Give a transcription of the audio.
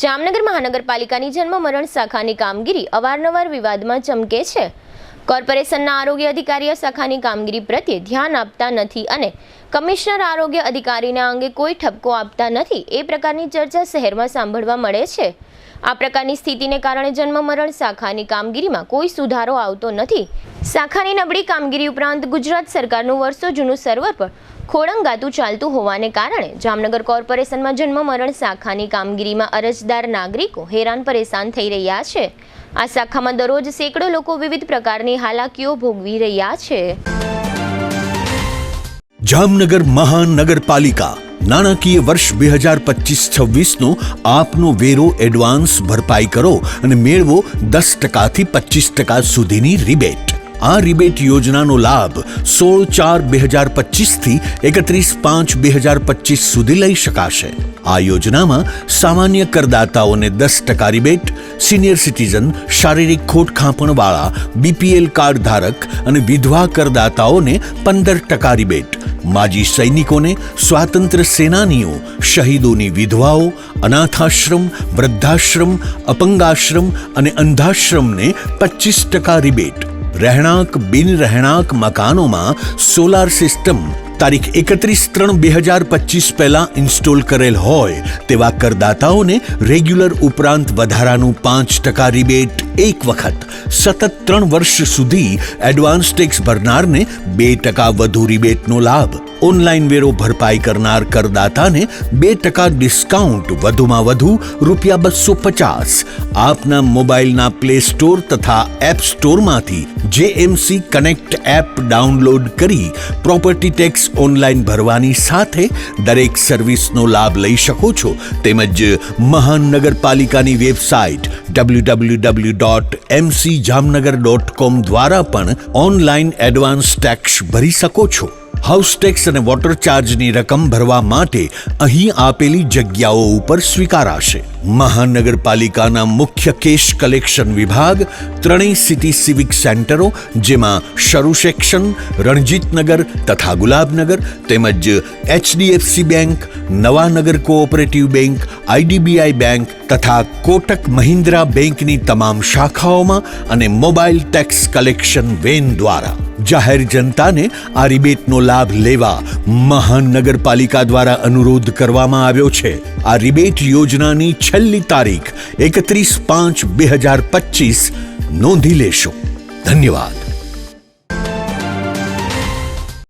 જામનગર મહાનગરપાલિકાની જન્મ મરણ શાખાની કામગીરી અવારનવાર વિવાદમાં ચમકે છે। કોર્પોરેશનના આરોગ્ય અધિકારીઓ શાખાની કામગીરી પ્રત્યે ધ્યાન આપતા નથી અને કમિશનર આરોગ્ય અધિકારીને આ અંગે કોઈ ઠપકો આપતા નથી એ પ્રકારની ચર્ચા શહેરમાં સાંભળવા મળે છે। આ પ્રકારની સ્થિતિને કારણે જન્મ મરણ શાખાની કામગીરીમાં કોઈ સુધારો આવતો નથી। શાખાની નબળી કામગીરી ઉપરાંત ગુજરાત સરકારનું વર્ષો જૂનું સર્વર પર ખોળંગાતું ચાલતું હોવાને કારણે જામનગર કોર્પોરેશનમાં જન્મ મરણ શાખાની કામગીરીમાં અરજદાર નાગરિકો હેરાન પરેશાન થઈ રહ્યા છે। આ શાખામાં દરરોજ સેંકડો લોકો વિવિધ પ્રકારની હાલાકીઓ ભોગવી રહ્યા છે। જામનગર મહાનગરપાલિકા નાણાકીય વર્ષ 2025-26નો આપનો વેરો એડવાન્સ ભરપાઈ કરો અને મેળવો 10% થી 25% સુધીની રિબેટ। આ રિબેટ યોજનાનો લાભ 16/4/2025 થી 31/5/2025 સુધી લઈ શકાશે। આ યોજનામાં સામાન્ય કરદાતાઓને 10% રિબેટ, સિનિયર સિટીઝન, શારીરિક ખોટખાપણવાળા, બીપીએલ કાર્ડ ધારક અને વિધવા કરદાતાઓને 15% રિબેટ, માજી સૈનિકોને, સ્વાતંત્ર્ય સેનાનીઓ, શહીદોની વિધવાઓ, અનાથાશ્રમ, વૃદ્ધાશ્રમ, અપંગાશ્રમ અને અંધાશ્રમને 25% રિબેટ। રહેણાંક બિન રહેણાંક મકાનોમાં સોલાર સિસ્ટમ તારીખ 31/3/2025 પહેલા ઇન્સ્ટોલ કરેલ હોય તેવા કરદાતાઓને રેગ્યુલર ઉપરાંત વધારાનું 5% રિબેટ એક વખત, સતત 3 વર્ષ સુધી એડવાન્સ ટેક્સ ભરનારને 2% વધુ રિબેટનો લાભ, ઓનલાઈન વેરો ભરપાઈ કરનાર કરદાતાને 2% ડિસ્કાઉન્ટ, વધુમાં વધુ ₹250। આપના મોબાઈલના પ્લે સ્ટોર તથા એપ સ્ટોરમાંથી JMC કનેક્ટ એપ ડાઉનલોડ કરી પ્રોપર્ટી ટેક્સ ઓનલાઈન ભરવાની સાથે દરેક સર્વિસનો લાભ લઈ શકો છો। તેમજ મહાનગરપાલિકાની વેબસાઇટ www.mcjamnagar.com દ્વારા પણ ઓનલાઈન એડવાન્સ ટેક્સ ભરી શકો છો। હાઉસ ટેક્સ અને વોટર ચાર્જની રકમ ભરવા માટે અહીં આપેલી જગ્યાઓ ઉપર સ્વીકારાશે। મહાનગરપાલિકાના મુખ્ય કેશ કલેક્શન વિભાગ, 3 સિટી સિવિક સેન્ટરો જેમાં શરૂ સેક્શન, રણજીતનગર તથા ગુલાબનગર, તેમજ HDFC bank, Nawanagar cooperative bank, IDBI bank તથા કોટક મહિન્દ્રા બેંકની તમામ શાખાઓમાં અને મોબાઈલ ટેક્સ કલેક્શન વેન દ્વારા જાહેર જનતાને આ રિબેટનો લાભ લેવા મહાનગરપાલિકા દ્વારા અનુરોધ કરવામાં આવ્યો છે। આ રિબેટ યોજનાની છેલ્લી તારીખ 31/5/2025 નોંધી લેશો। ધન્યવાદ।